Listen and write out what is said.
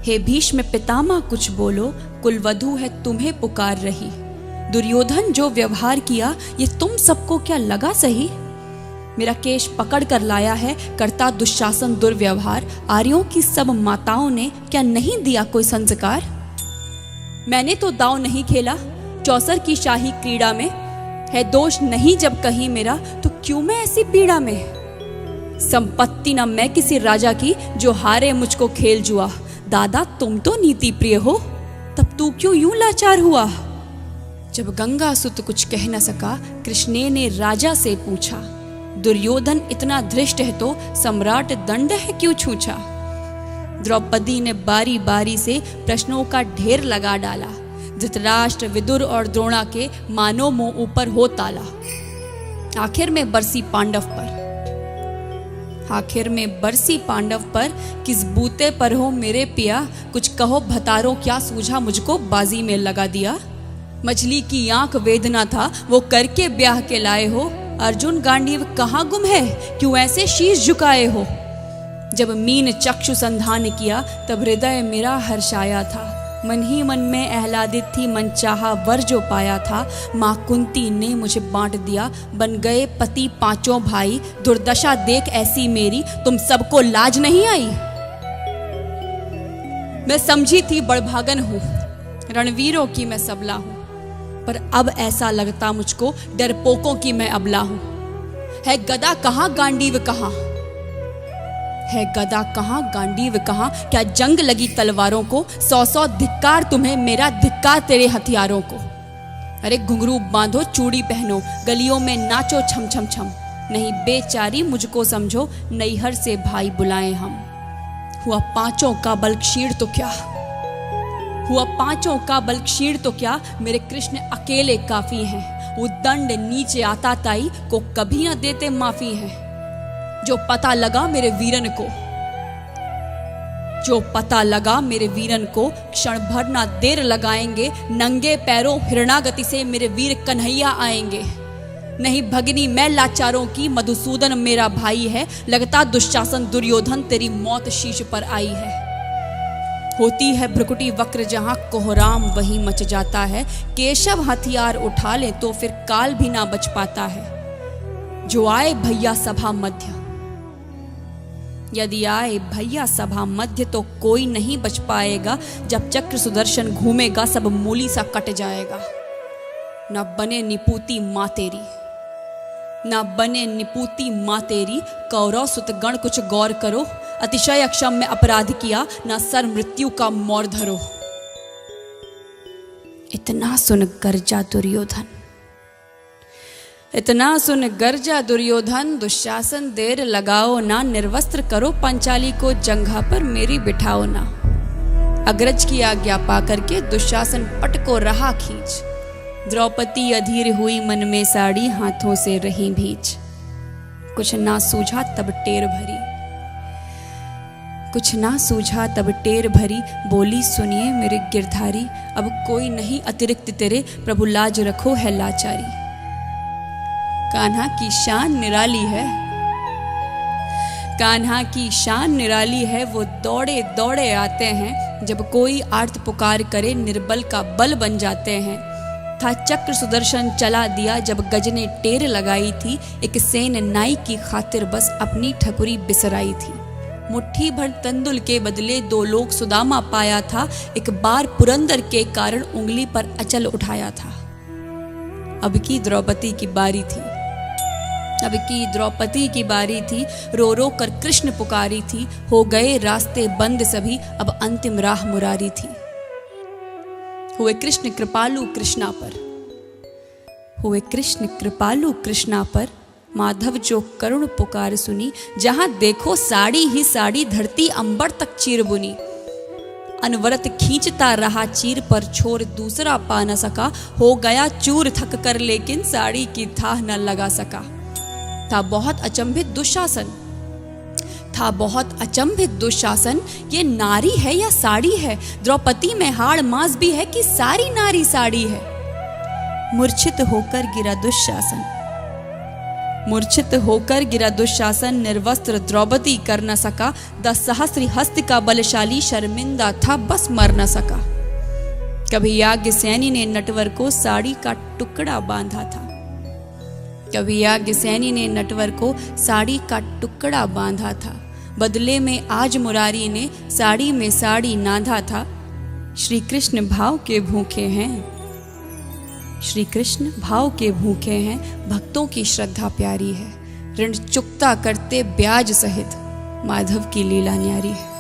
हे भीष्म पितामह कुछ बोलो, कुलवधू है तुम्हें पुकार रही। दुर्योधन जो व्यवहार किया ये तुम सबको क्या लगा सही। मेरा केश पकड़ कर लाया है करता दुशासन दुर्व्यवहार। आर्यों की सब माताओं ने क्या नहीं दिया कोई संस्कार। मैंने तो दांव नहीं खेला चौसर की शाही क्रीड़ा में। है दोष नहीं जब कहीं मेरा तो क्यों मैं ऐसी पीड़ा में। संपत्ति न मैं किसी राजा की जो हारे मुझको खेल जुआ। दादा तुम तो नीति प्रिय हो तब तू क्यों यूं लाचार हुआ। जब गंगासुत कुछ कह न सका कृष्णे ने राजा से पूछा। दुर्योधन इतना धृष्ट है तो सम्राट दंड है क्यों छूछा। द्रौपदी ने बारी बारी से प्रश्नों का ढेर लगा डाला। धृतराष्ट्र विदुर और द्रोणा के मानो मुंह ऊपर हो ताला। आखिर में बरसी पांडव पर किस बूते पर हो मेरे पिया। कुछ कहो भतारो क्या सूझा मुझको बाजी में लगा दिया। मछली की आंख वेदना था वो करके ब्याह के लाए हो। अर्जुन गांडीव कहाँ गुम है क्यों ऐसे शीश झुकाए हो। जब मीन चक्षु संधान किया तब हृदय मेरा हर्षाया था। मन ही मन में आह्लादित थी मन चाहा वर जो पाया था। माँ कुंती ने मुझे बांट दिया बन गए पति पांचों भाई। दुर्दशा देख ऐसी मेरी तुम सबको लाज नहीं आई। मैं समझी थी बड़भागन हूँ रणवीरों की मैं सबला हूँ। पर अब ऐसा लगता मुझको डरपोकों की मैं अबला हूँ। है गदा कहाँ गांडीव कहाँ, है गदा कहाँ गांडीव कहाँ। क्या जंग लगी तलवारों को 100 धिक्कार तुम्हें मेरा धिक्कार तेरे हथियारों को। अरे घुंघरू बांधो चूड़ी पहनो गलियों में नाचो छम छम छम। नहीं बेचारी मुझको समझो नैहर से भाई बुलाएं हम। हुआ पांचों का बल क्षीण तो क्या मेरे कृष्ण अकेले काफी हैं। वो दंड नीचे आता ताई को कभी न देते माफी है। जो पता लगा मेरे वीरन को क्षण भर ना देर लगाएंगे। नंगे पैरों हिरणागति से मेरे वीर कन्हैया आएंगे। नहीं भगनी मैं लाचारों की मधुसूदन मेरा भाई है। लगता दुशासन दुर्योधन तेरी मौत शीश पर आई है। होती है भ्रुकुटी वक्र जहां कोहराम वहीं मच जाता है। केशव हथियार उठा ले तो फिर काल भी ना बच पाता है। जो आए भैया सभा मध्य, यदि आए भैया सभा मध्य तो कोई नहीं बच पाएगा। जब चक्र सुदर्शन घूमेगा सब मूली सा कट जाएगा। न बने निपूती माँ तेरी कौरव सुत गण कुछ गौर करो। अतिशय अक्षम में अपराध किया न सर मृत्यु का मोर धरो। इतना सुन गर्जा दुर्योधन दुशासन देर लगाओ ना। निर्वस्त्र करो पंचाली को जंघा पर मेरी बिठाओ ना। अग्रज की आज्ञा पा करके दुशासन पट को रहा खींच। द्रौपदी अधीर हुई मन में साड़ी हाथों से रही भीज। कुछ ना सूझा तब टेर भरी बोली सुनिए मेरे गिरधारी। अब कोई नहीं अतिरिक्त तेरे प्रभु लाज रखो है लाचारी। कान्हा की शान निराली है वो दौड़े दौड़े आते हैं। जब कोई आर्त पुकार करे निर्बल का बल बन जाते हैं। था चक्र सुदर्शन चला दिया जब गज ने टेर लगाई थी। एक सेन नाई की खातिर बस अपनी ठकुरी बिसराई थी। मुट्ठी भर तंदुल के बदले 2 लोग सुदामा पाया था। एक बार पुरंदर के कारण उंगली पर अचल उठाया था। अब की द्रौपदी की बारी थी रो रो कर कृष्ण पुकारी थी। हो गए रास्ते बंद सभी अब अंतिम राह मुरारी थी। हुए कृष्ण कृपालु कृष्णा पर माधव जो करुण पुकार सुनी। जहां देखो साड़ी ही साड़ी धरती अंबर तक चीर बुनी। अनवरत खींचता रहा चीर पर छोर दूसरा पा न सका। हो गया चूर थक कर लेकिन साड़ी की थाह न लगा सका। था बहुत अचंभित दुशासन ये नारी है या साड़ी है। द्रौपदी में हाड़ मांस भी है कि सारी नारी साड़ी है। मूर्छित होकर गिरा दुशासन मूर्छित होकर गिरा दुशासन, निर्वस्त्र द्रौपदी कर न सका। 10 सहस्त्र हस्त का बलशाली शर्मिंदा था, बस मर न सका। कभी याज्ञसेनी ने नटवर को साड़ी का टुकड़ा बांधा था। कभी याज्ञसेनी ने नटवर को साड़ी का टुकड़ा बांधा था। बदले में आज मुरारी ने साड़ी में साड़ी नाधा था। श्री कृष्ण भाव के भूखे हैं, श्री कृष्ण भाव के भूखे हैं, भक्तों की श्रद्धा प्यारी है। ऋण चुकता करते ब्याज सहित, माधव की लीला न्यारी है।